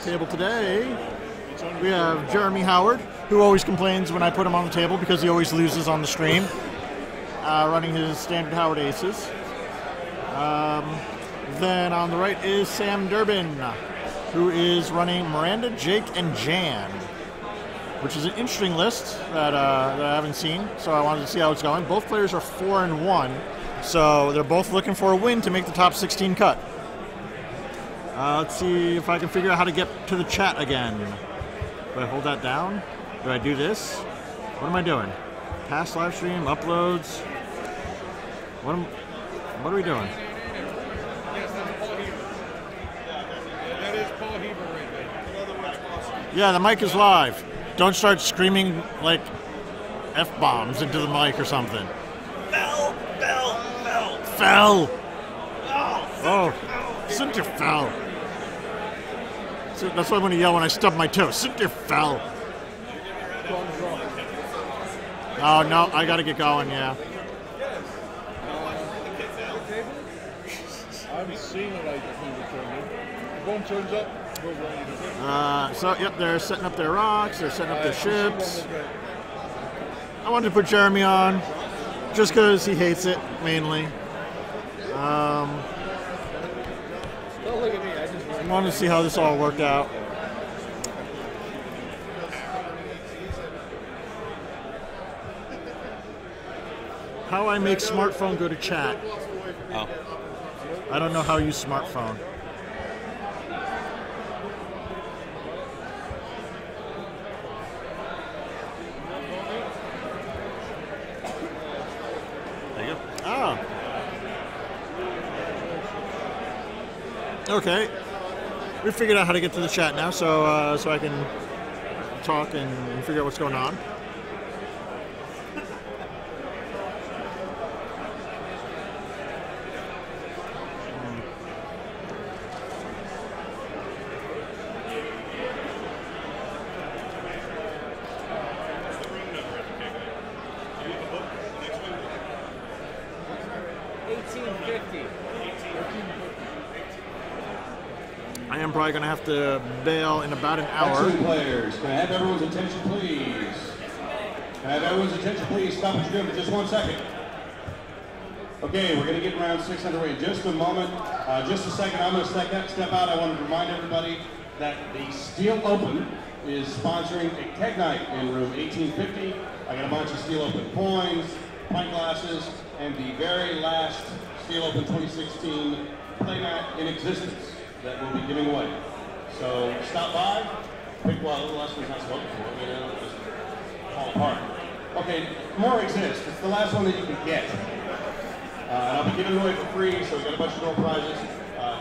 table today, we have Jeremy Howard, who always complains when I put him on the table because he always loses on the stream, running his standard Howard aces. Then on the right is Sam Durbin, who is running Miranda, Jake, and Jan, which is an interesting list that I haven't seen, so I wanted to see how it's going. Both players are 4-1, so they're both looking for a win to make the top 16 cut. Let's see if I can figure out how to get to the chat again. Do I hold that down? Do I do this? What am I doing? Past live stream, uploads. What are we doing? That is Paul Heber right there. Yeah, the mic is live. Don't start screaming like F-bombs into the mic or something. Fell. Fell! Oh, Cynthia fell. So that's why I'm going to yell when I stub my toe. Cynthia fell. Oh, no, I got to get going, yeah. I haven't seen it like this movie turn. If one turns up, we'll run it. So, yep, they're setting up their rocks. They're setting up their ships. I wanted to put Jeremy on just because he hates it, mainly. Don't look at me. I just I wanted to see how this all worked out. How I make smartphone go to chat. Oh. I don't know how to use smartphone. There you go. Ah. Okay. We figured out how to get to the chat now, so so I can talk and figure out what's going on. I am probably going to have to bail in about an hour. Excellent players, can I have everyone's attention, please? Can I have everyone's attention, please? Stop what you're doing for just 1 second. Okay, we're going to get round 6 underway in just a moment. Just a second, I'm going to step out. I want to remind everybody that the Steel Open is sponsoring a keg night in room 1850. I got a bunch of Steel Open coins, pint glasses, and the very last Steel Open 2016 playmat in existence that we'll be giving away. So stop by, pick one. The last one's not spoken for. I mean, it'll just fall apart. Okay, more exists. It's the last one that you can get. And I'll be giving it away for free, so we've got a bunch of door prizes.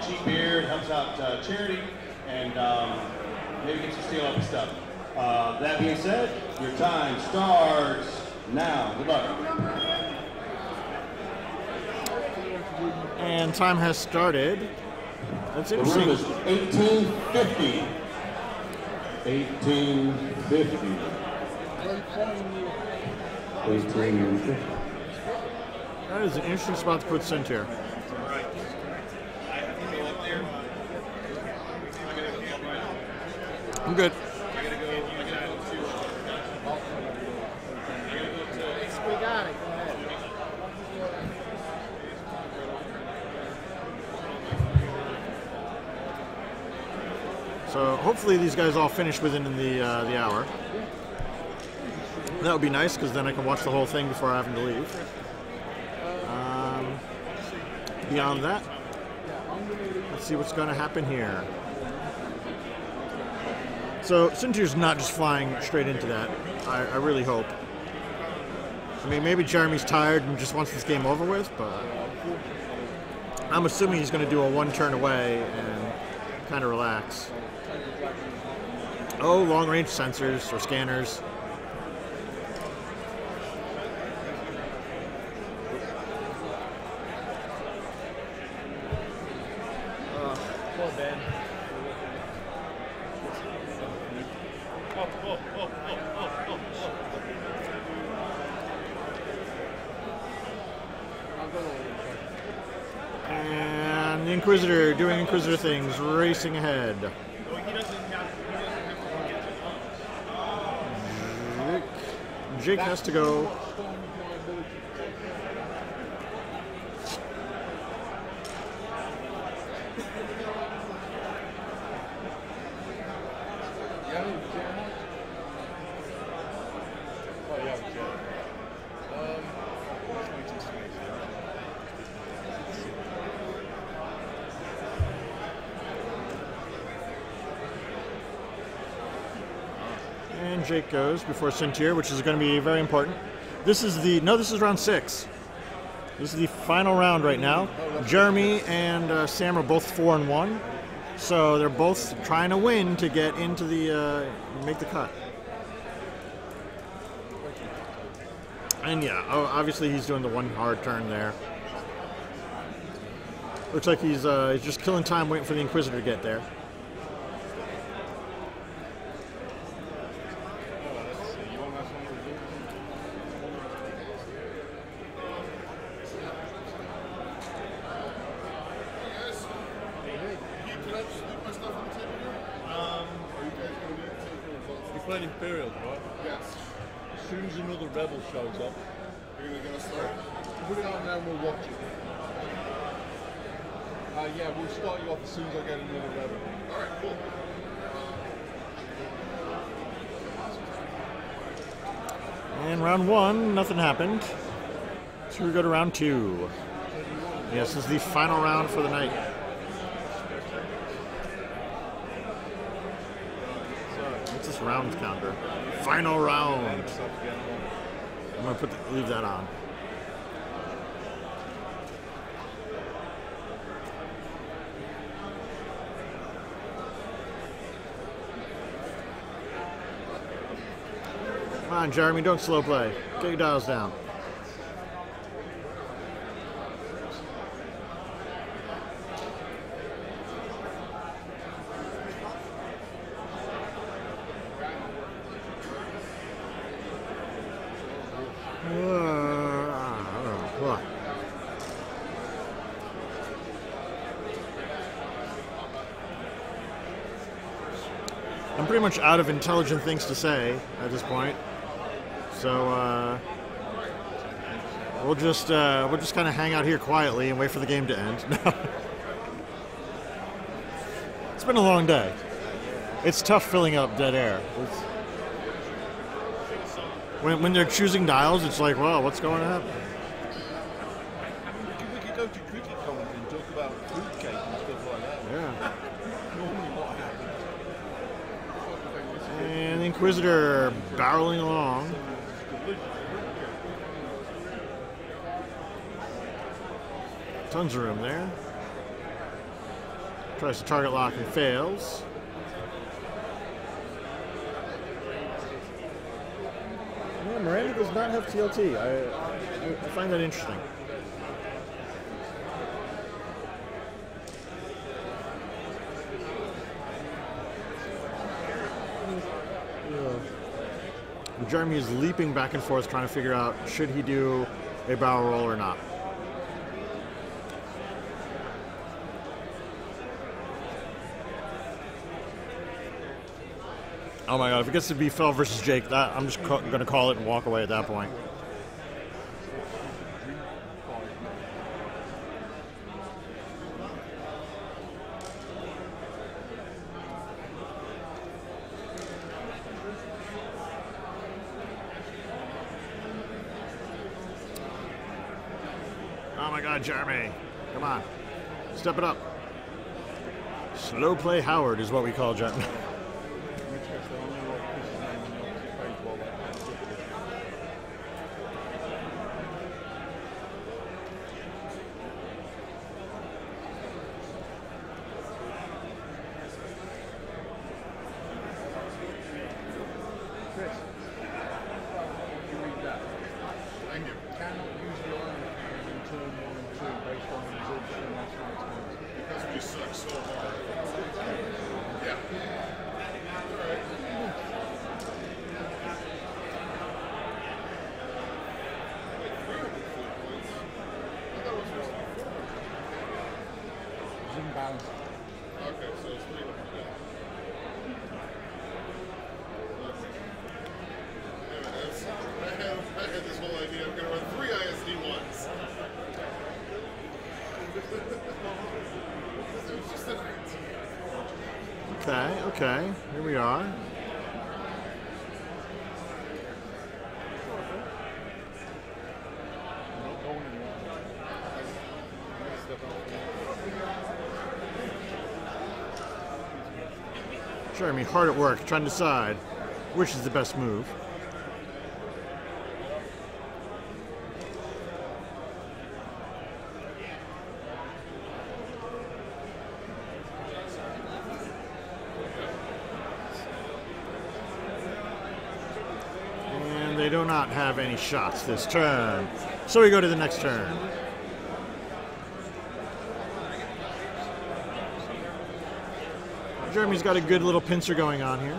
Cheap beer, it helps out charity, and maybe get some Steel Open stuff. That being said, your time starts now. Good luck. And time has started. That's The interesting. room is 1850. 1850. 1850. That is an interesting spot to put Centaur. I'm good. We got it. Go ahead. So hopefully these guys all finish within the hour. That would be nice because then I can watch the whole thing before having to leave. Beyond that, let's see what's going to happen here. So Centaur's not just flying straight into that. I really hope. I mean, maybe Jeremy's tired and just wants this game over with, but I'm assuming he's going to do a one turn away and kind of relax. Oh, long-range sensors or scanners. Poor Ben. And the Inquisitor doing Inquisitor things, racing ahead. Jake has to go. And Jake goes before Sintier, which is going to be very important. This is round 6. This is the final round right now. Jeremy and Sam are both 4-1, so they're both trying to win to get into the make the cut. And yeah, obviously he's doing the one hard turn there. Looks like he's just killing time waiting for the Inquisitor to get there. Playing Imperial, right? Yes. As soon as another rebel shows up, we're going to start. Put it on now and we'll watch it. Yeah, we'll start you off as soon as I get another rebel. Alright, cool. And round 1, nothing happened. So we go to round 2. Yes, this is the final round for the night. What's this round counter? Final round. I'm gonna leave that on. Come on, Jeremy, don't slow play. Get your dials down. I'm pretty much out of intelligent things to say at this point, so we'll just kind of hang out here quietly and wait for the game to end. It's been a long day. It's tough filling up dead air. When they're choosing dials, it's like, well, what's going to happen? We could go to cricket commentary and talk about fruitcake and stuff like that. Yeah. Normally what happens. And the Inquisitor barreling along. Tons of room there. Tries to target lock and fails. Yeah, Miranda does not have TLT. I find that interesting. Jeremy is leaping back and forth trying to figure out should he do a barrel roll or not. Oh my god, if it gets to be Fel versus Jake, I'm just going to call it and walk away at that point. Oh my god, Jeremy. Come on. Step it up. Slow play Howard is what we call Jeremy. Okay, here we are. Jeremy hard at work trying to decide which is the best move. And they do not have any shots this turn. So we go to the next turn. Jeremy's got a good little pincer going on here.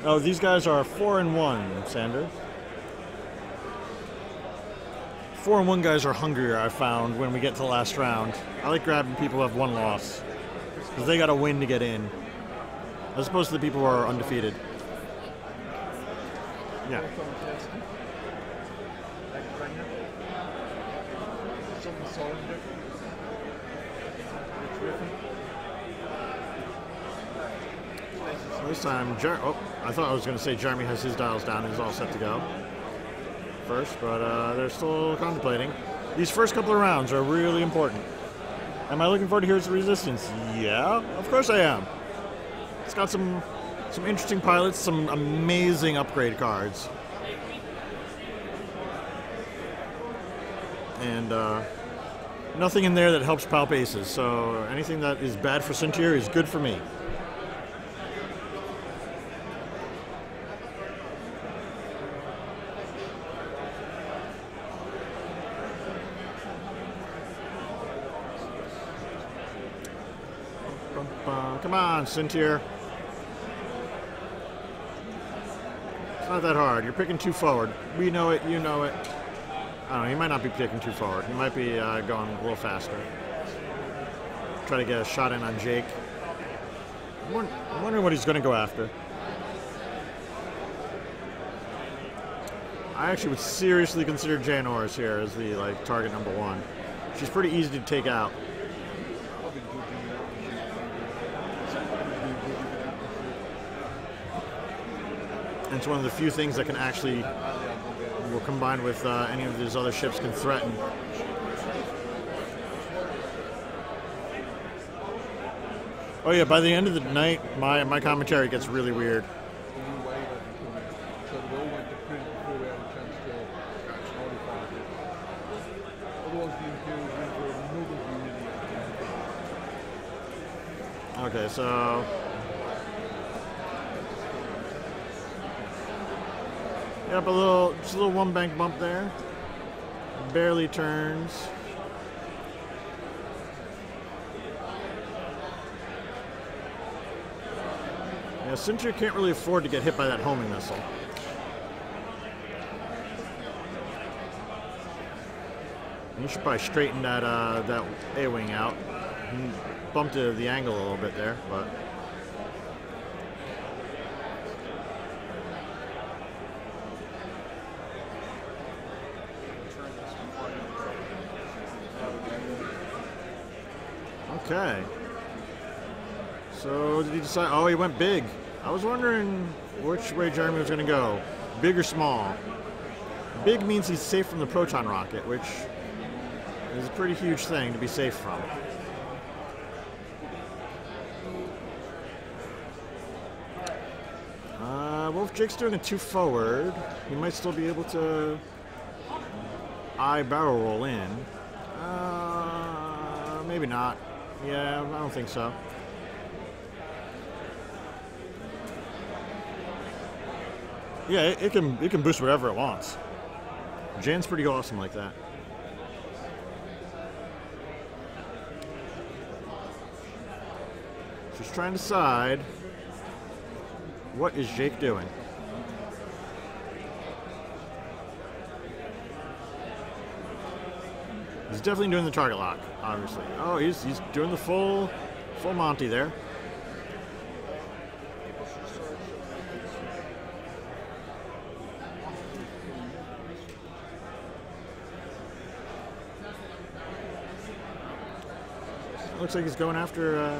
Oh, these guys are 4-1, Sander. 4-1 guys are hungrier, I found, when we get to the last round. I like grabbing people who have one loss, because they got to win to get in, as opposed to the people who are undefeated. Yeah. This time, I thought I was going to say Jeremy has his dials down and is all set to go first, but they're still contemplating. These first couple of rounds are really important. Am I looking forward to Heroes of Resistance? Yeah, of course I am. It's got some interesting pilots, some amazing upgrade cards. And nothing in there that helps Palp Aces, so anything that is bad for Centaur is good for me. Come on, Centaur. It's not that hard. You're picking too forward. We know it, you know it. I don't know, he might not be picking too forward. He might be going a little faster. Try to get a shot in on Jake. I'm wondering what he's going to go after. I actually would seriously consider Jan Norris here as the target number one. She's pretty easy to take out. And it's one of the few things that can actually, will combine with any of these other ships can threaten. Oh yeah, by the end of the night, my commentary gets really weird. Okay, so yep, just a little one bank bump there. Barely turns. Yeah, Centaur can't really afford to get hit by that homing missile. You should probably straighten that that A-wing out. Bumped the angle a little bit there, but. Okay. So did he decide? Oh, he went big. I was wondering which way Jeremy was going to go. Big or small? Big means he's safe from the proton rocket, which is a pretty huge thing to be safe from. Well, if Jake's doing a 2 forward, he might still be able to barrel roll in. Maybe not. Yeah, I don't think so. Yeah, it can boost whatever it wants. Jan's pretty awesome like that. Just trying to decide, what is Jake doing? He's definitely doing the target lock, obviously. Oh, he's doing the full Monty there. Looks like he's going after.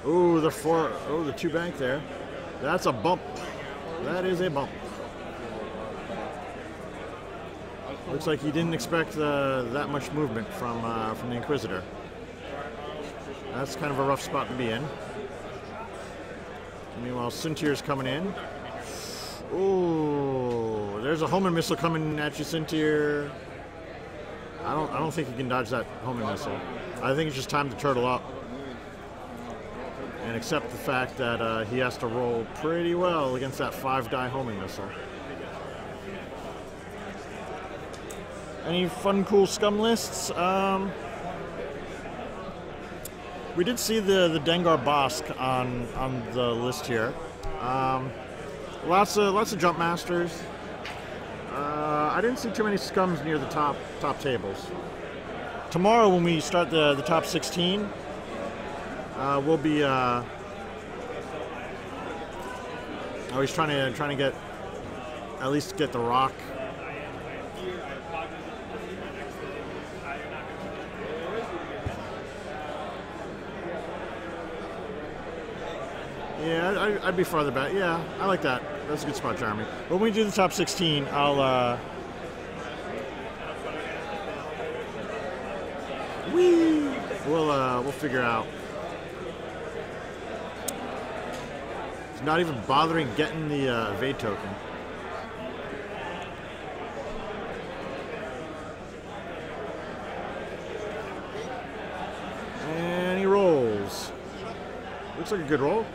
The 2 bank there. That's a bump. That is a bump. Looks like he didn't expect that much movement from the Inquisitor. That's kind of a rough spot to be in. Meanwhile, Cintier's coming in. Ooh, there's a homing missile coming at you, Cintier. I don't think you can dodge that homing missile. I think it's just time to turtle up and accept the fact that he has to roll pretty well against that 5-die homing missile. Any fun, cool scum lists? We did see the Dengar Bosk on the list here. Lots of jump masters. I didn't see too many scums near the top tables. Tomorrow, when we start the top 16, we'll be. He's trying to get at least get the rock. Yeah, I'd be farther back. Yeah, I like that. That's a good spot, Jeremy. When we do the top 16, I'll. We'll figure out. He's not even bothering getting the evade token. And he rolls. Looks like a good roll.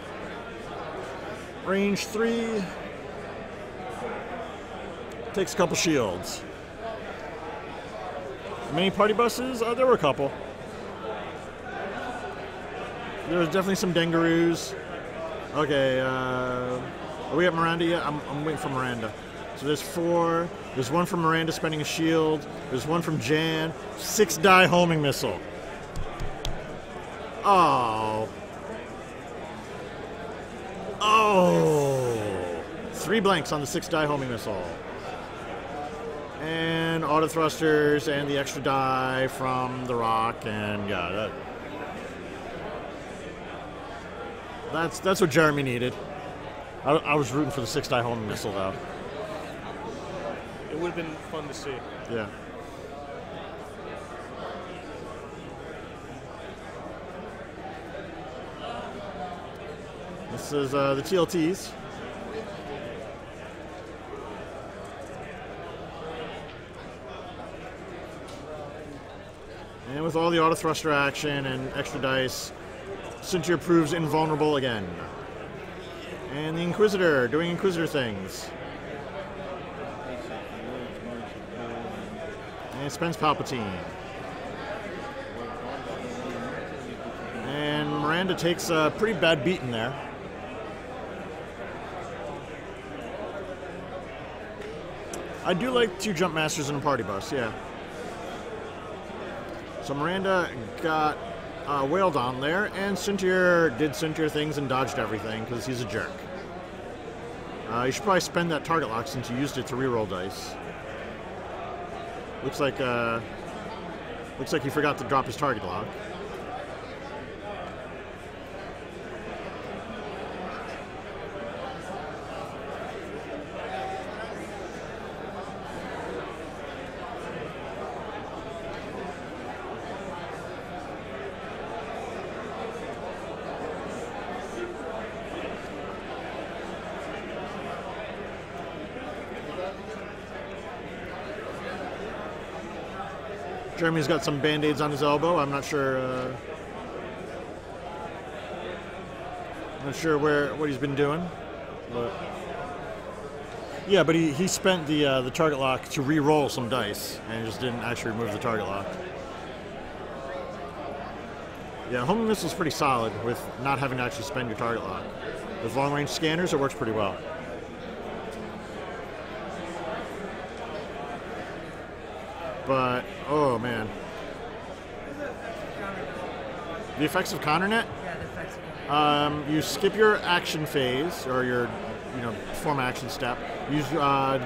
Range 3. Takes a couple shields. Many party buses? There were a couple. There was definitely some Dengaroos. Okay, are we at Miranda yet? I'm waiting for Miranda. So there's 4. There's 1 from Miranda spending a shield. There's 1 from Jan. 6-die homing missile. Oh. Oh. 3 blanks on the 6-die homing missile. And auto thrusters and the extra die from the rock, and yeah, that's what Jeremy needed. I was rooting for the 6-die homing missile though. It would have been fun to see. Yeah. This is the TLTs. And with all the auto thruster action and extra dice, Cintier proves invulnerable again. And the Inquisitor doing Inquisitor things. And spends Palpatine. And Miranda takes a pretty bad beating there. I do like 2 jump masters in a party bus, yeah. So Miranda got wailed on there, and Cintier did Cintier things and dodged everything because he's a jerk. You should probably spend that target lock since you used it to reroll dice. Looks like he forgot to drop his target lock. Jeremy's got some band-aids on his elbow. I'm not sure. Not sure what he's been doing, but yeah. But he spent the target lock to re-roll some dice and just didn't actually remove the target lock. Yeah, homing missile is pretty solid with not having to actually spend your target lock. With long-range scanners, it works pretty well. But oh man, the effects of ConnerNet. Yeah, the effects of You skip your action phase or your perform action step. You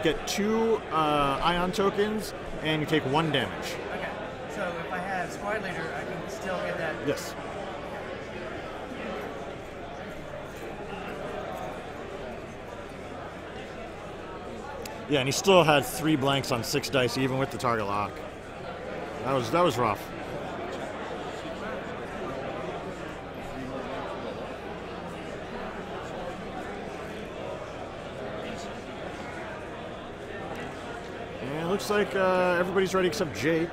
get 2 ion tokens and you take 1 damage. Okay, so if I have Squad Leader, I can still get that. Yes. Yeah, and he still had 3 blanks on 6 dice, even with the target lock. That was rough. And it looks like everybody's ready except Jake.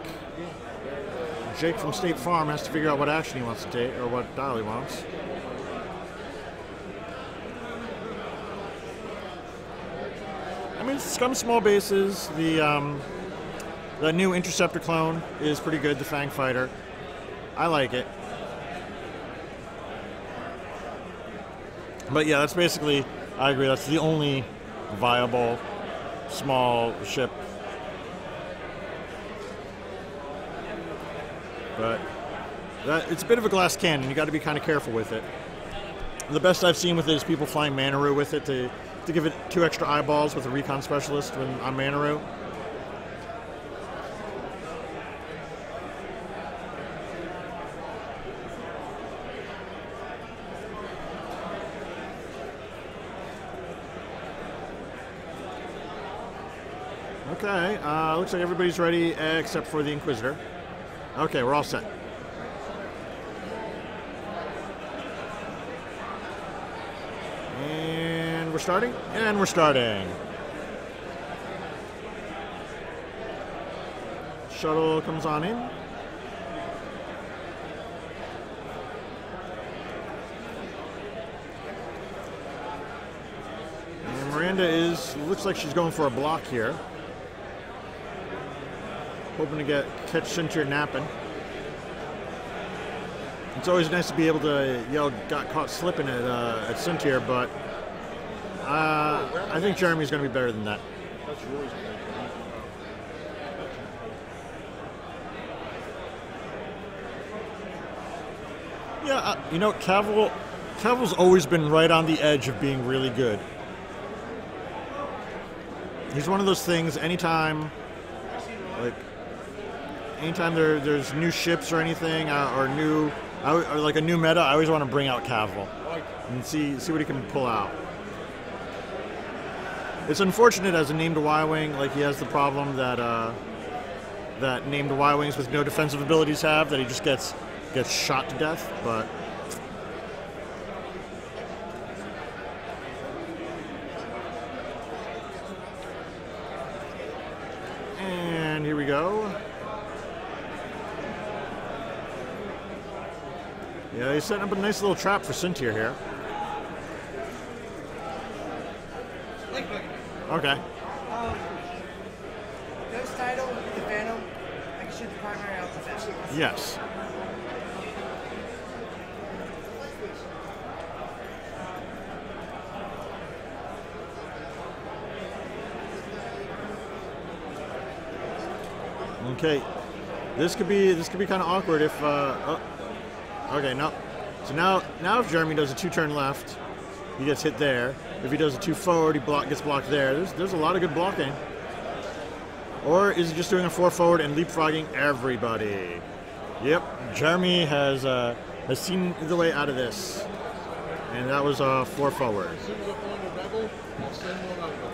Jake from State Farm has to figure out what action he wants to take, or what dial he wants. I mean, Scum small bases. The new Interceptor clone is pretty good. The Fang Fighter, I like it. But yeah, that's basically. I agree. That's the only viable small ship. But it's a bit of a glass cannon. You got to be kind of careful with it. The best I've seen with it is people flying Manaroo with it to give it 2 extra eyeballs with a recon specialist on Manaroo. Okay, looks like everybody's ready except for the Inquisitor. Okay, we're all set. And we're starting? And we're starting. Shuttle comes on in. And Miranda looks like she's going for a block here. Hoping to catch Cyntier napping. It's always nice to be able to yell "got caught slipping" at Cyntier, but I think Jeremy's going to be better than that. Yeah, Caval's always been right on the edge of being really good. He's one of those things. Anytime there's new ships or anything, or like a new meta, I always want to bring out Caval and see what he can pull out. It's unfortunate as a named Y-wing, like he has the problem that named Y-wings with no defensive abilities have, that he just gets shot to death. But and here we go. Yeah, he's setting up a nice little trap for Cyntier here. Okay. Ghost Title, the Phantom, I can shoot the primary out the best. Yes. Okay. This could be kind of awkward if. Okay, no. So now if Jeremy does a 2-turn left, he gets hit there. If he does a 2 forward, he gets blocked there. There's a lot of good blocking. Or is he just doing a 4 forward and leapfrogging everybody? Yep, Jeremy has seen the way out of this, and that was a 4 forward. As soon as I find a rebel, I'll send one over.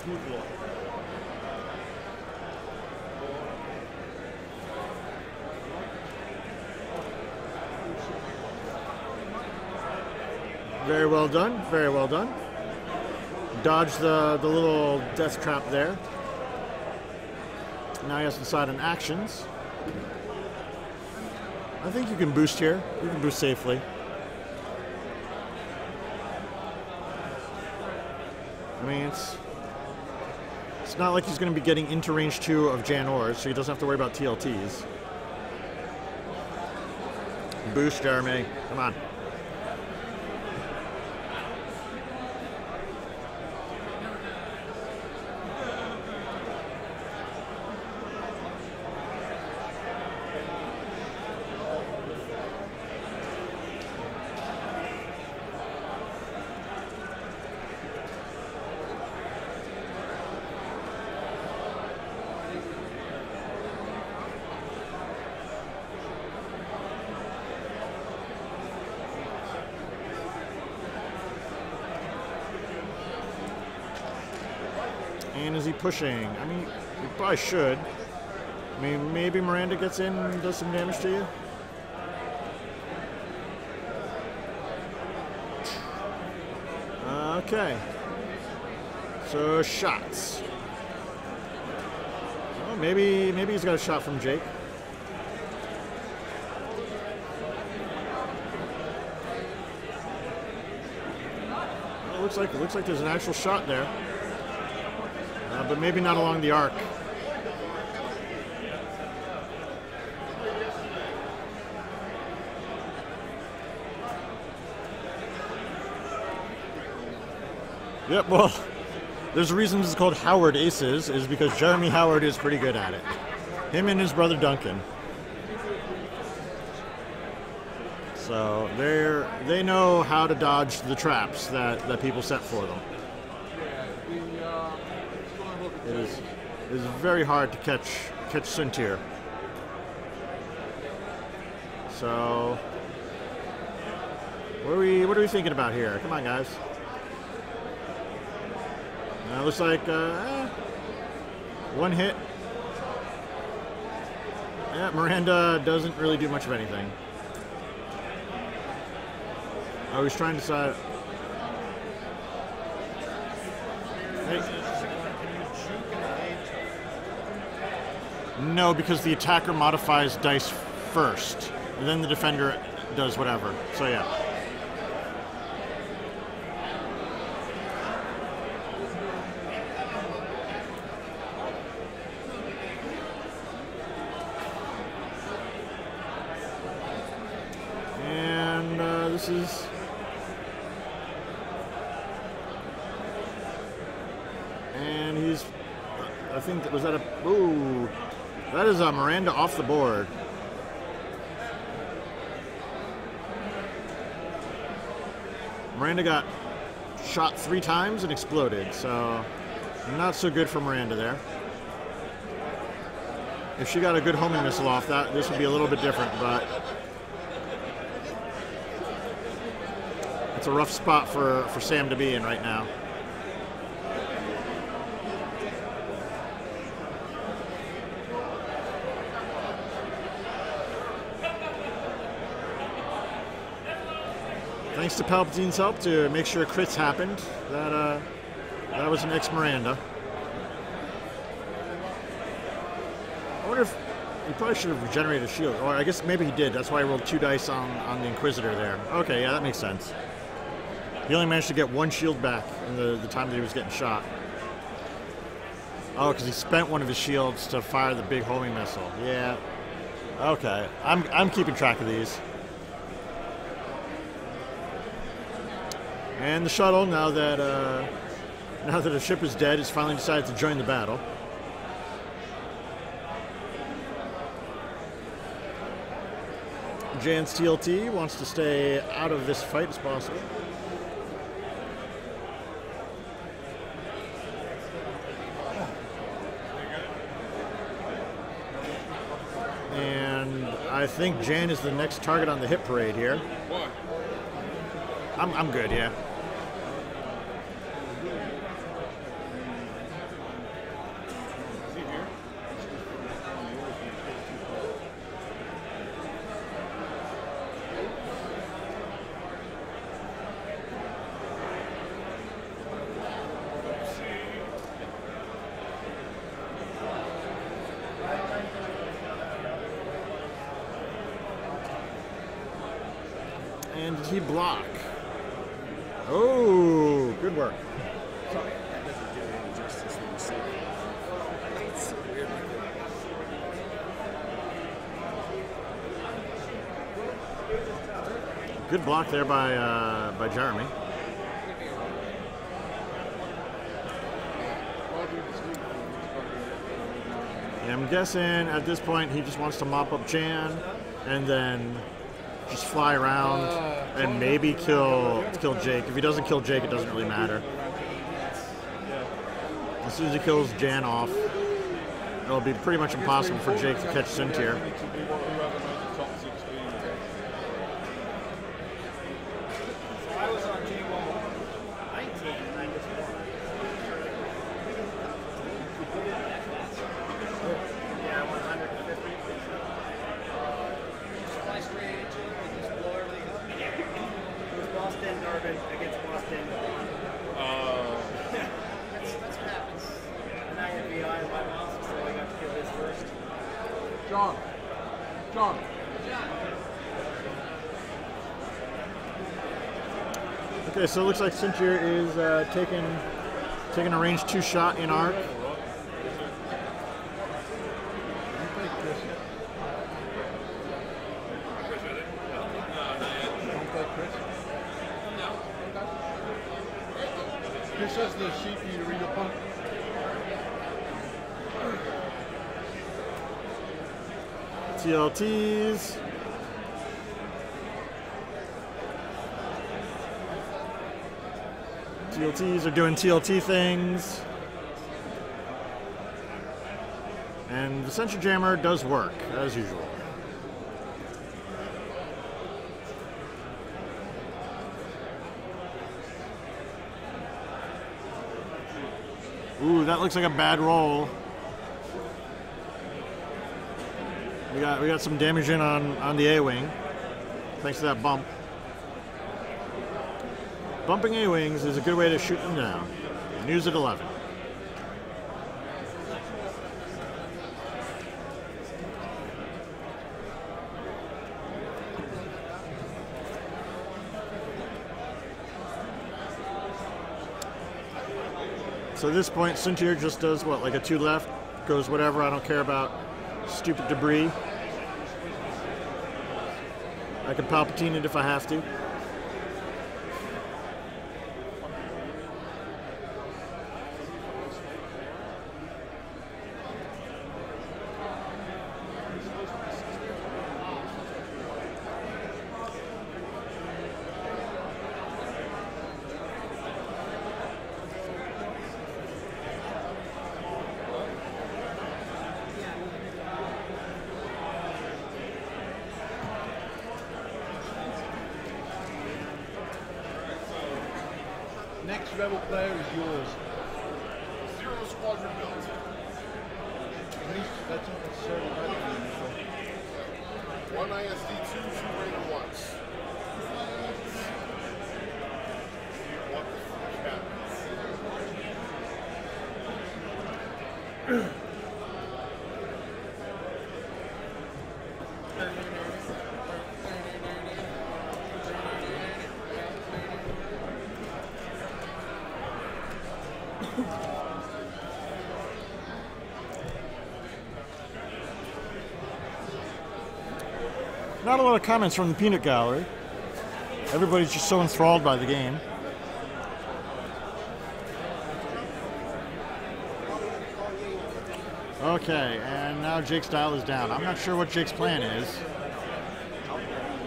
Good luck. Very well done. Very well done. Dodge the little death trap there. Now he has to decide on actions. I think you can boost here. You can boost safely. I mean, it's not like he's going to be getting into range 2 of Jan Ors, so he doesn't have to worry about TLTs. Boost, Jeremy. Come on. And is he pushing? I mean, he probably should. I mean, maybe Miranda gets in and does some damage to you. Okay. So, shots. Oh, maybe he's got a shot from Jake. Well, it looks like there's an actual shot there. But maybe not along the arc. Yep, well, there's a reason it's called Howard Aces, is because Jeremy Howard is pretty good at it. Him and his brother Duncan. So they know how to dodge the traps that people set for them. It is very hard to catch Suntir. So what are we thinking about here? Come on, guys. Looks like one hit. Yeah, Miranda doesn't really do much of anything. Oh, he's trying to decide. Hey. No, because the attacker modifies dice first, and then the defender does whatever. So yeah. And this is... And he's... I think, was that a... Ooh... That is Miranda off the board. Miranda got shot 3 times and exploded, so not so good for Miranda there. If she got a good homing missile off that, this would be a little bit different, but it's a rough spot for Sam to be in right now. Thanks to Palpatine's help to make sure crits happened. That was an ex-Miranda. I wonder if he probably should have regenerated a shield. Or I guess maybe he did. That's why I rolled 2 dice on the Inquisitor there. Okay, yeah, that makes sense. He only managed to get 1 shield back in the time that he was getting shot. Oh, because he spent one of his shields to fire the big homing missile. Yeah. Okay, I'm keeping track of these. And the shuttle, now that the ship is dead, has finally decided to join the battle. Jan's TLT wants to stay out of this fight as possible. And I think Jan is the next target on the hit parade here. I'm good, yeah. he block? Oh, good work. Sorry, that doesn't do any justice when you see it. It's so weird like that. Good block there by Jeremy. And I'm guessing at this point he just wants to mop up Jan and then just fly around and maybe kill Jake. If he doesn't kill Jake, it doesn't really matter. As soon as he kills Jan off, it'll be pretty much impossible for Jake to catch Sintier. I was on table 19 and I just won. Yeah, 150. Slice range, just blow everything up. It was Boston, Durbin against Boston. That's what happens. And I had VI in my mouse, so I got to kill this first. John. Okay, so it looks like Sintier is taking a range 2 shot in arc. Chris has the sheet for you to read the punt. TLTs. TLTs are doing TLT things. And the Sentry Jammer does work, as usual. Ooh, that looks like a bad roll. We got some damage in on the A-Wing, thanks to that bump. Bumping A-Wings is a good way to shoot them down. News at 11. So at this point, Sintier just does what, like a 2 left, goes whatever, I don't care about stupid debris. I can Palpatine it if I have to. Next Rebel player is yours. Zero squadron built. At least that's not necessarily bad. One ISD, 2 Raider 1s. What the fuck happened? Not a lot of comments from the peanut gallery. Everybody's just so enthralled by the game. Okay, and now Jake's dial is down. I'm not sure what Jake's plan is.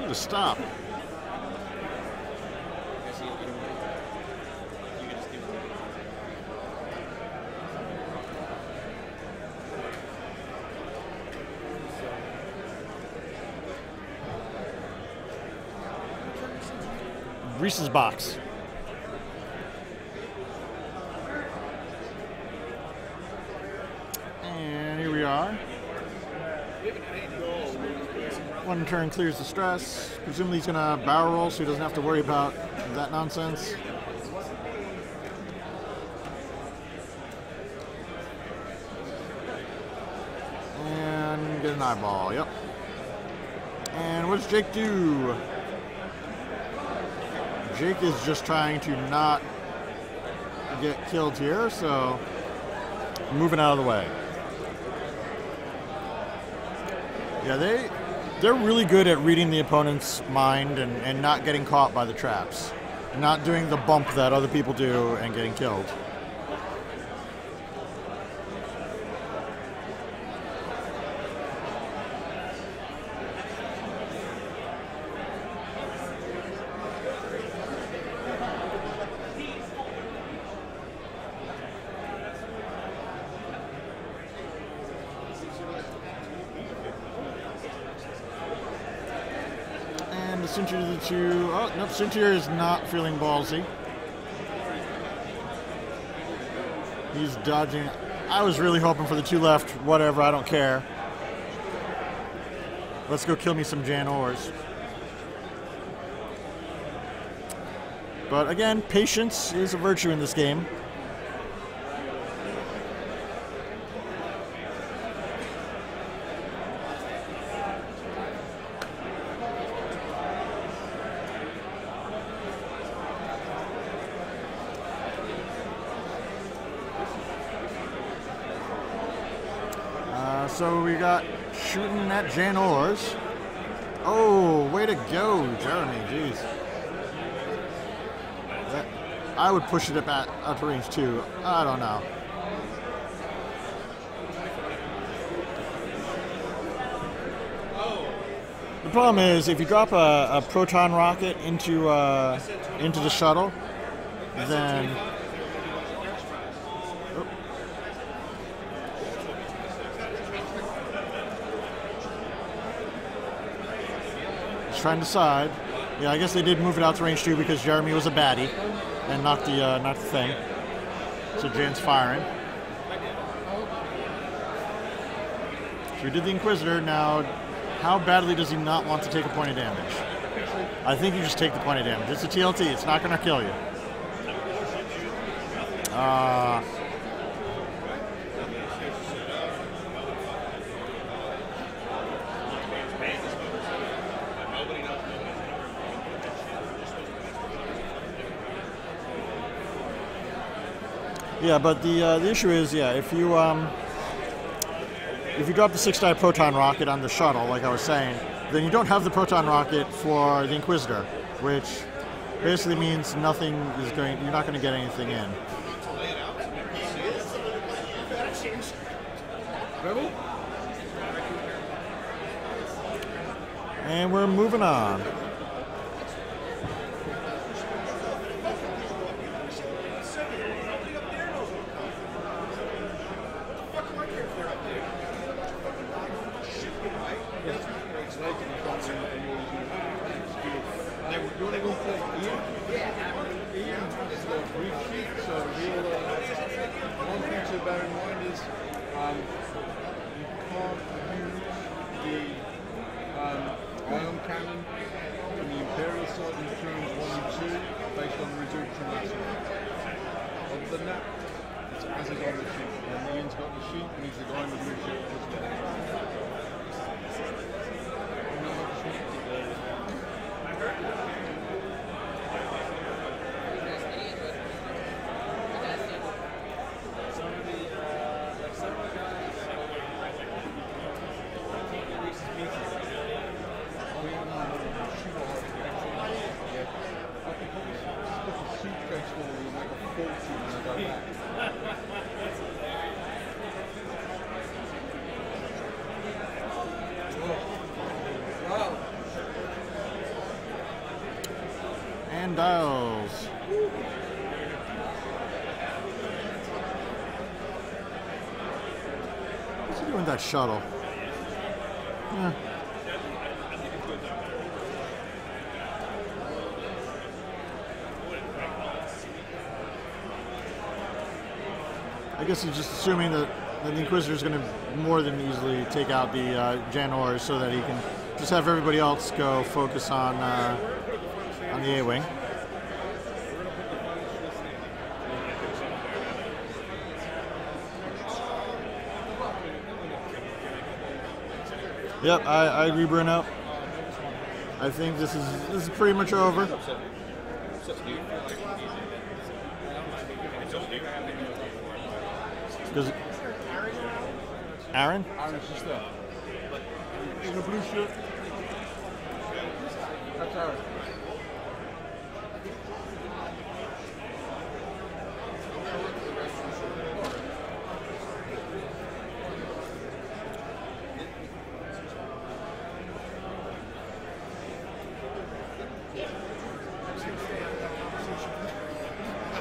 To stop. Reese's box. And here we are. One turn clears the stress. Presumably he's going to barrel roll so he doesn't have to worry about that nonsense. And get an eyeball, yep. And what does Jake do? Jake is just trying to not get killed here, so moving out of the way. Yeah, they're really good at reading the opponent's mind and not getting caught by the traps. Not doing the bump that other people do and getting killed. Cincher to the 2. Oh, nope, Cincher is not feeling ballsy. He's dodging. I was really hoping for the 2 left. Whatever, I don't care. Let's go kill me some Jan Ors. But again, patience is a virtue in this game. So we got shooting at Jan Ors. Oh, way to go, Jeremy. Jeez. I would push it up to range 2. I don't know. The problem is if you drop a proton rocket into the shuttle, then trying to decide. Yeah, I guess they did move it out to range 2 because Jeremy was a baddie and not the thing. So Jan's firing. So we did the Inquisitor. Now, how badly does he not want to take a point of damage? I think you just take the point of damage. It's a TLT. It's not going to kill you. Yeah, but the issue is, yeah, if you drop the 6-die proton rocket on the shuttle, like I was saying, then you don't have the proton rocket for the Inquisitor, which basically means nothing is going. You're not going to get anything in. And we're moving on. And dials. What's he doing with that shuttle? Yeah. I guess he's just assuming that the Inquisitor is going to more than easily take out the Jan Ors so that he can just have everybody else go focus on the A-Wing. Yep, I agree, Bruno. I think this is pretty much over. Does Aaron? Aaron's just there. In the blue shirt. That's Aaron.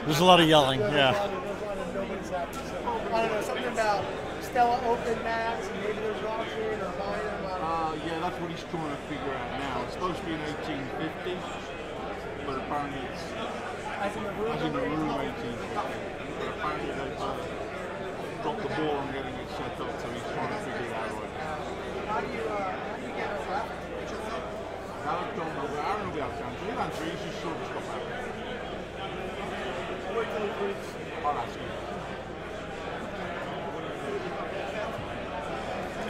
There's a lot of yelling, yeah. Nobody's happy. So, I don't know, something about Stella open mats, and maybe there's auction or buying them. Yeah, that's what he's trying to figure out now. It's supposed to be an 1850, but apparently it's As in the room, as in the room 1850. But apparently they've dropped the ball on getting it set up, so he's trying to figure it out right now. how do you get a raffle? I don't know, but Aaron will be able to answer. He'll answer, he's just sort of stuff out. Wait till he leaves. I'll ask him.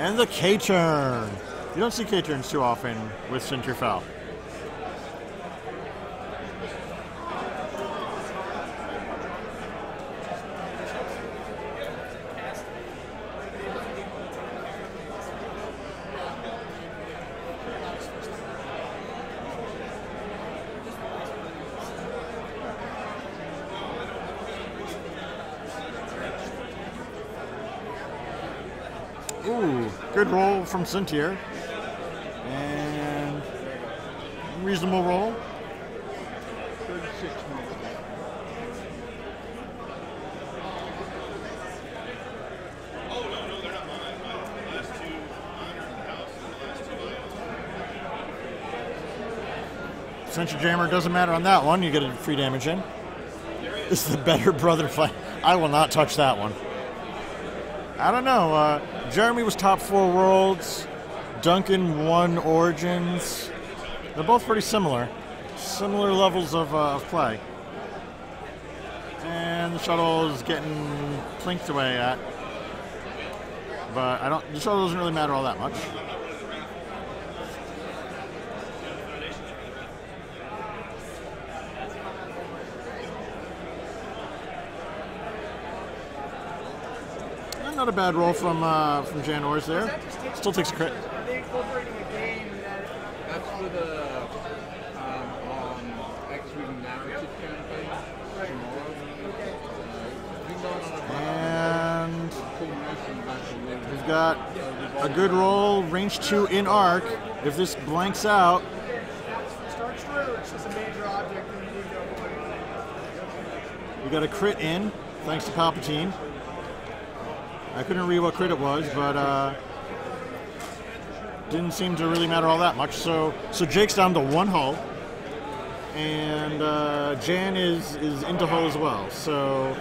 And the K-turn. You don't see K-turns too often with Center Foul. Ooh, good roll from Cintier. And reasonable roll. 36 minutes. Central Jammer doesn't matter on that one. You get a free damage in. This is the better brother fight. I will not touch that one. I don't know. Jeremy was top 4 worlds. Duncan won Origins. They're both pretty similar. Similar levels of play. And the shuttle is getting plinked away at. But the shuttle doesn't really matter all that much. Not a bad roll from Jan Ors there. Still takes a crit. Are they incorporating a game that That's for the X-Wing narrative campaign tomorrow. And we've got a good roll, range 2 in arc. If this blanks out, starts through, it's just a major object and you need to avoid. we got a crit in, thanks to Palpatine. I couldn't read what crit it was, but didn't seem to really matter all that much. So Jake's down to 1 hull, and Jan is into hull as well. So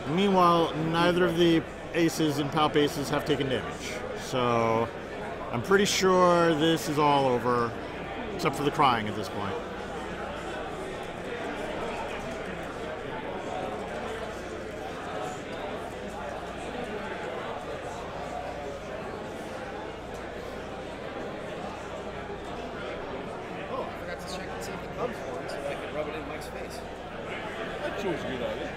meanwhile, neither of the aces and Palp aces have taken damage. So I'm pretty sure this is all over, except for the crying at this point. That's always a good idea.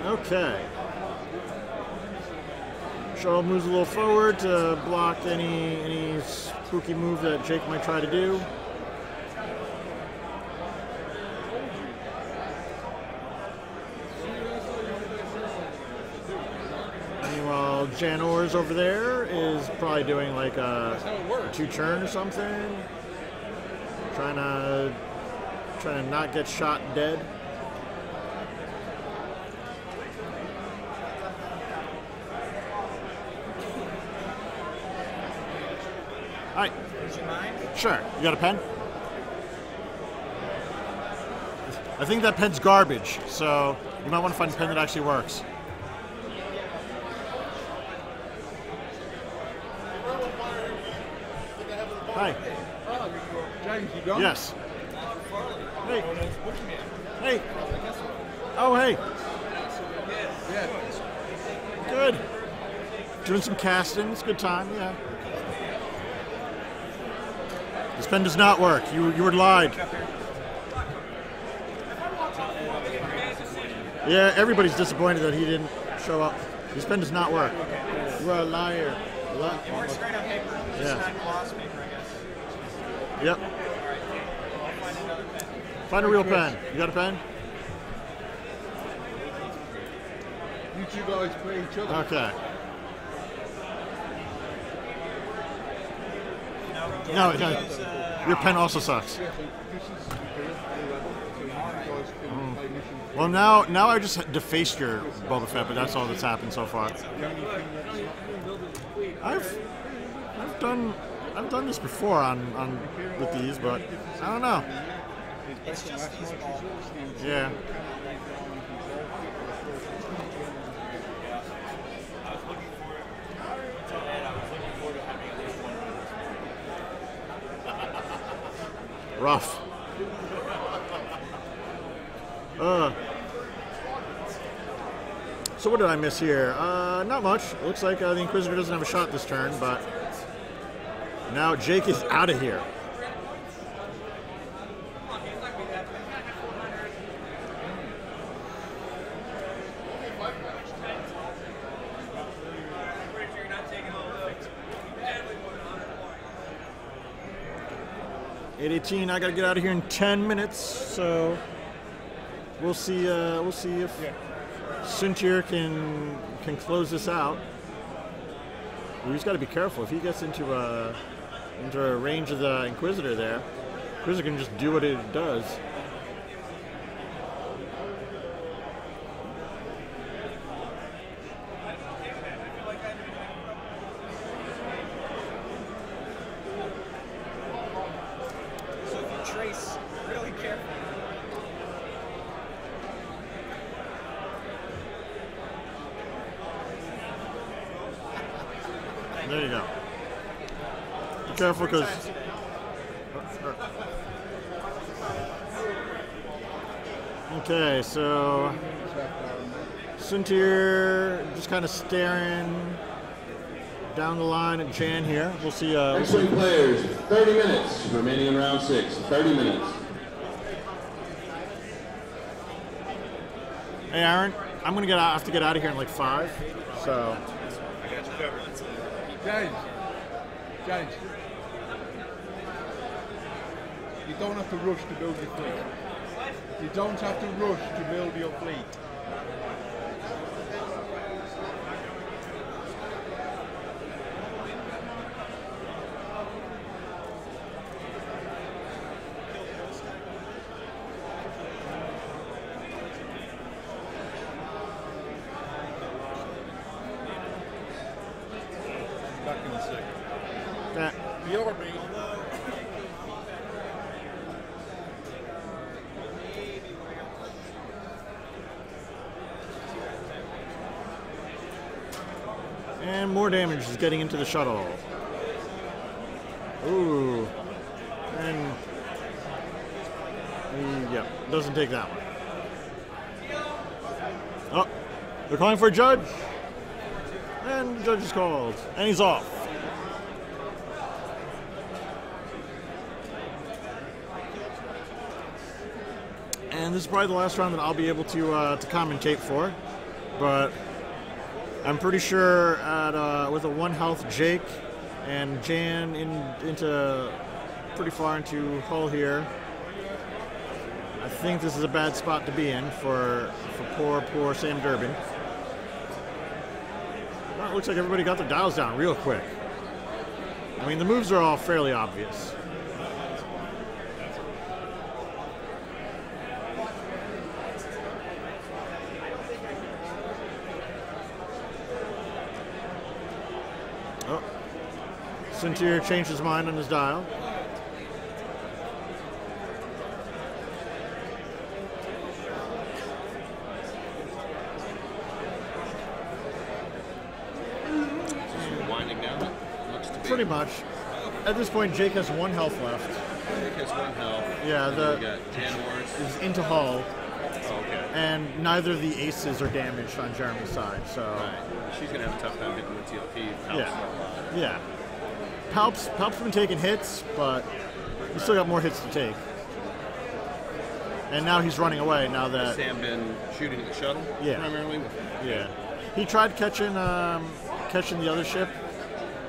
Okay. Shuttle moves a little forward to block any spooky move that Jake might try to do. Meanwhile, Jan Ors over there is probably doing like a 2-turn or something. Trying to not get shot dead. All right. Sure. You got a pen? I think that pen's garbage, so you might want to find a pen that actually works. Hi. James, you gone? Yes. Hey. Hey. Oh, hey. Yeah. Good. Doing some casting. It's a good time, yeah. This pen does not work. You were lied. Yeah, everybody's disappointed that he didn't show up. This pen does not work. You are a liar. Or straight up paper. Yeah. Gloss paper, I guess. Yep. Find a real pen. You got a pen? You two guys play each other. Okay. No, your pen also sucks. Yeah, so this is the level, so you guys can play missions. Well, now I just defaced your Boba Fett, but that's all that's happened so far. I've done this before on with these, but I don't know. It's just these balls. Yeah. Rough. So what did I miss here? Not much. Looks like the Inquisitor doesn't have a shot this turn, but now Jake is out of here. .818. I gotta get out of here in 10 minutes, so we'll see. We'll see if Suntir can close this out. He's got to be careful if he gets into a range of the Inquisitor there. Inquisitor can just do what it does. So if you trace really carefully. There you go. Be careful, because okay, so Suntir just kind of staring down the line at Jan here. We'll see. X-Wing players, 30 minutes remaining in round 6. 30 minutes. Hey, Aaron, I'm gonna have to get out of here in like 5. So. James, you don't have to rush to build your fleet. You don't have to rush to build your fleet. Back in a second. Okay. You're me. And more damage is getting into the shuttle. Ooh. And yeah, doesn't take that one. Oh, they're calling for a judge. And the judge is called. And he's off. And this is probably the last round that I'll be able to commentate for. But I'm pretty sure with a 1 health Jake and Jan into pretty far into Hull here, I think this is a bad spot to be in for poor Sam Durbin. Well, it looks like everybody got their dials down real quick. I mean, the moves are all fairly obvious. Oh, Suntir changed his mind on his dial. Winding down. Looks to be. Pretty much. at this point, Jake has 1 health left. Jake has 1 health. Yeah, And then we got Jan Wars. is into Hull, Oh, okay. and neither of the aces are damaged on Jeremy's side. So Right. She's gonna have a tough time hitting the TLP. yeah. Palp's been taking hits, but he's still got more hits to take. And now he's running away. Now that Sam been shooting at the shuttle Yeah. primarily. yeah, he tried catching the other ship.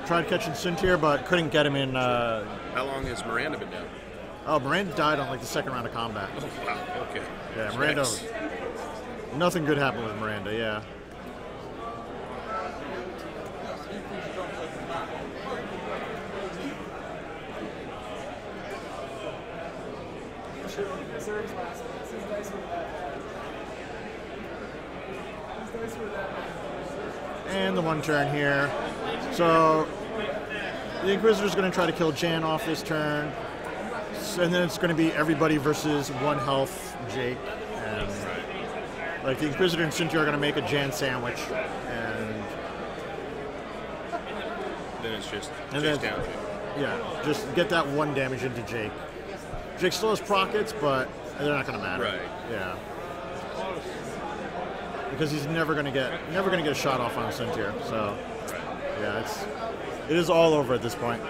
Tried catching Sintier, but couldn't get him in. How long has Miranda been down? Oh, Miranda died on like the 2nd round of combat. Oh, wow. Okay. Yeah, Miranda. Yikes. Nothing good happened with Miranda. Yeah. Reserves last one. This is nice with that. It's nice with that. And the 1 turn here. So the Inquisitor's going to try to kill Jan off this turn. And then it's going to be everybody versus 1 health Jake. And like the Inquisitor and Cynthia are going to make a Jan sandwich. And Then it's just And Jake's then- down. yeah, just get that 1 damage into Jake. Jake still has prockets, but they're not going to matter. Right. Yeah. Because he's never going to get a shot off on Cynthia. So yeah, it is all over at this point.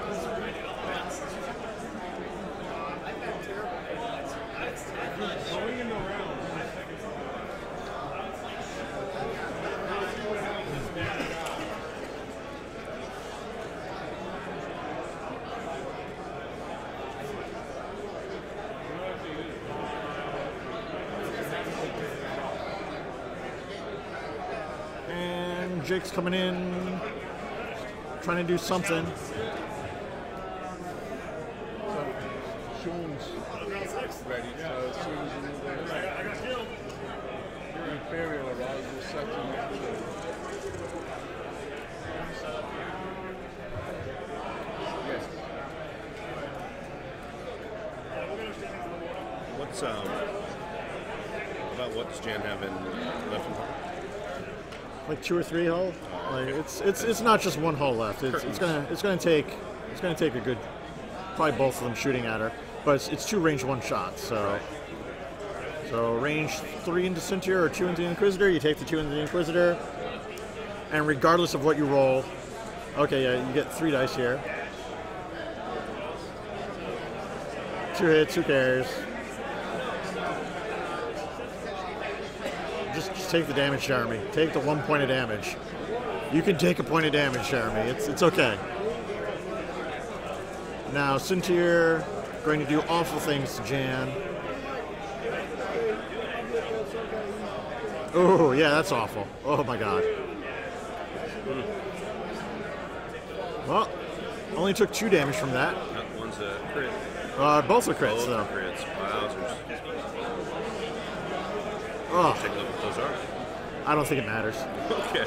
And Jake's coming in, trying to do something. Sean's ready, so as soon as you move the Imperial arrives, we'll set him up to yes. What's about what does Jan have in left in Hull? Like 2 or 3 hull. Like it's not just 1 hull left. It's gonna take a good, probably both of them shooting at her. But it's 2 range 1 shots. So range 3 into Cynthia or 2 into the Inquisitor. You take the 2 into the Inquisitor, and regardless of what you roll, okay, yeah, you get 3 dice here. 2 hits. Who cares? Just take the damage, Jeremy. Take the 1 point of damage. You can take a point of damage, Jeremy. It's okay. Now, Cynthia going to do awful things to Jan. Oh, yeah, that's awful. Oh, my God. Well, only took 2 damage from that. One's a crit. Both are crits, Both though. are crits. Wowzers. Oh, Take a look what those are. I don't think it matters. Okay.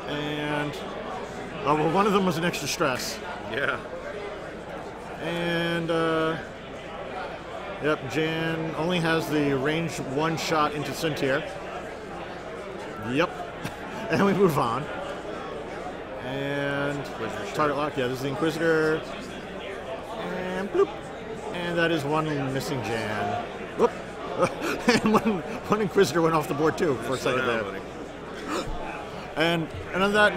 And, oh, well, one of them was an extra stress. Yeah. And, yep, Jan only has the range 1 shot into Cynthia. Yep. And we move on. And target lock, yeah, this is the Inquisitor. And bloop. And that is 1 missing Jan. Whoop. And one Inquisitor went off the board too for a Slow second down, there. buddy. And on that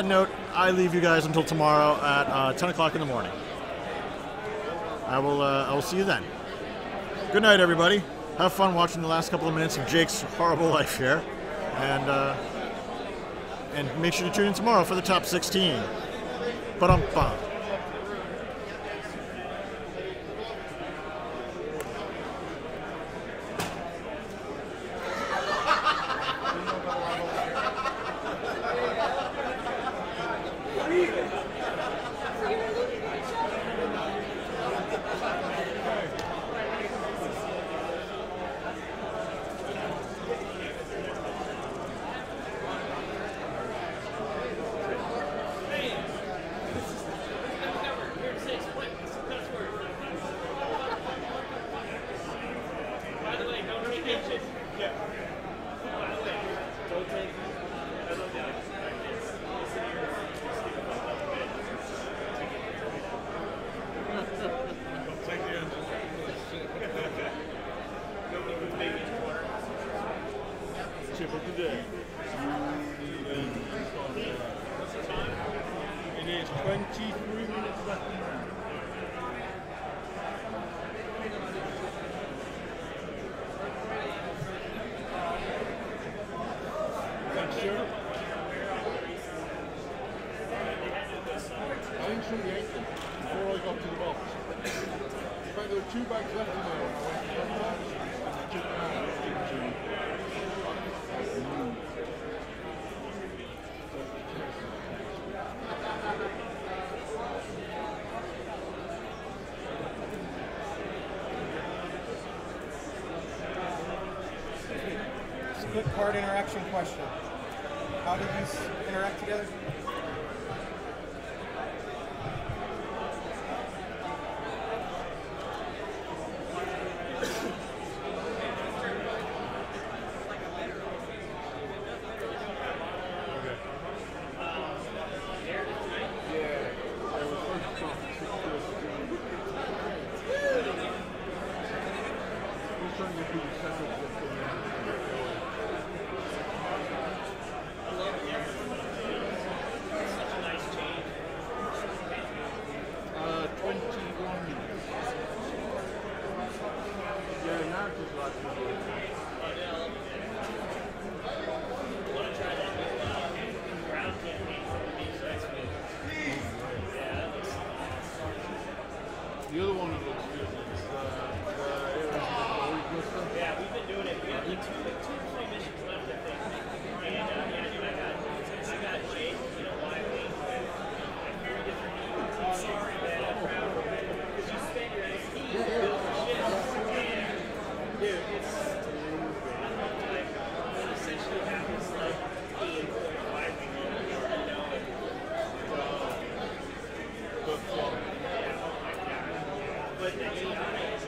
note, I leave you guys until tomorrow at 10 o'clock in the morning. I will see you then. Good night, everybody. Have fun watching the last couple of minutes of Jake's horrible life here, and make sure to tune in tomorrow for the top 16. Ba-dum-bum. championship of the day. It is 23 minutes left in the round. Thanks, sir. I didn't shoot the ankle before I got to the box. In fact, there were 2 bags left in there when I went to the box, and I took them out and didn't shoot. Quick card interaction question. How did these interact together? The other one that looks good is yeah, we've been doing it. We have like two missions left, I think. And I got Jake, Wiley, very different needs. I'm sorry, man. I'm proud of it. Because you spend your XP to build your shit. And, dude, it's like, what essentially happens like 8 or 5 but the AI is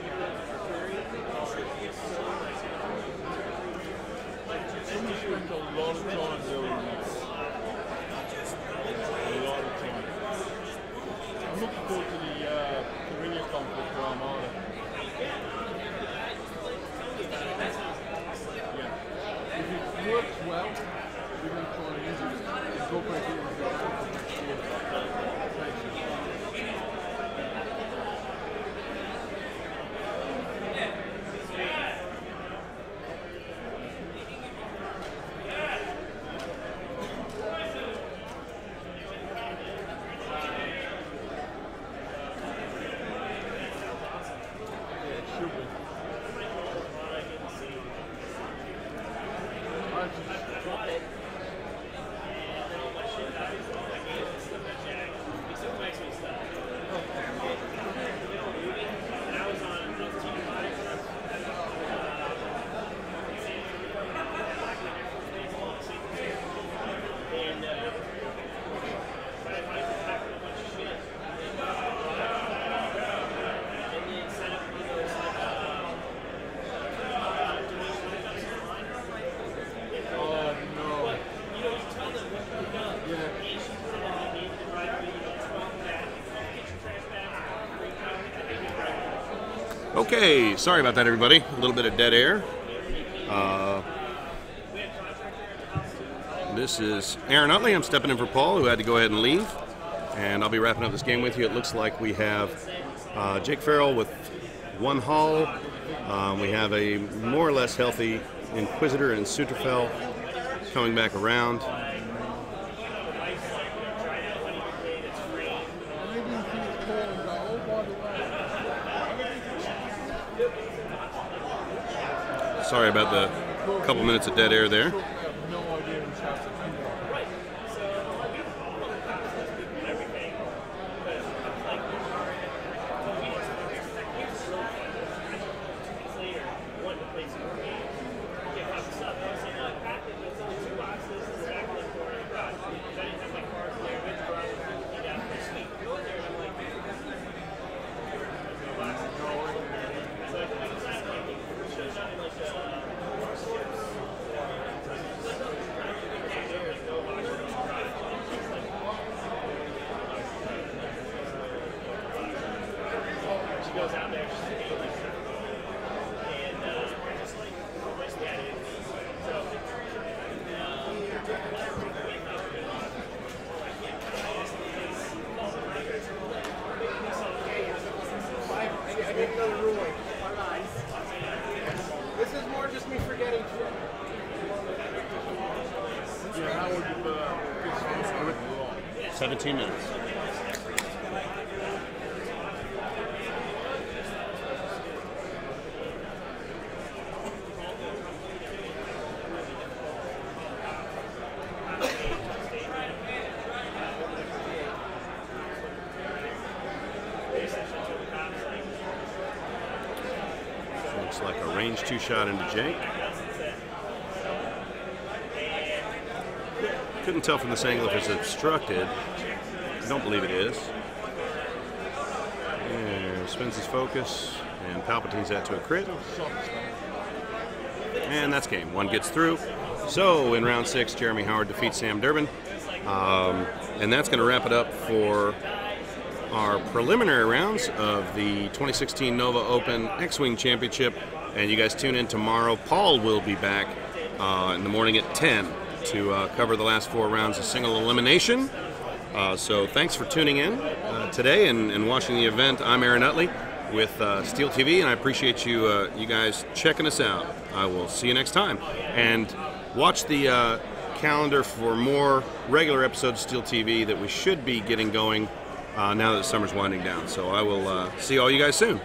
we spent a lot of time doing this. A lot of time. I'm looking forward to the Guerrilla conflict for Armada. Yeah. If it works well, we're going to try and use it, incorporate it into the Okay, sorry about that, everybody. A little bit of dead air. This is Aaron Utley. I'm stepping in for Paul, who had to go ahead and leave. And I'll be wrapping up this game with you. It looks like we have Jake Farrell with 1 hull. We have a more or less healthy Inquisitor and Suterfell coming back around. Sorry about the couple minutes of dead air there. 17 minutes. Looks like a range 2 shot into Jake. Couldn't tell from this angle if it's obstructed. I don't believe it is. And spins his focus and Palpatine's that to a crit. And that's game. One gets through. So in round 6, Jeremy Howard defeats Sam Durbin. And that's going to wrap it up for our preliminary rounds of the 2016 Nova Open X-Wing Championship. And you guys tune in tomorrow. Paul will be back in the morning at 10 to cover the last 4 rounds of single elimination. So thanks for tuning in today and watching the event. I'm Aaron Utley with Steel TV, and I appreciate you you guys checking us out. I will see you next time. And watch the calendar for more regular episodes of Steel TV that we should be getting going now that the summer's winding down. So I will see all you guys soon.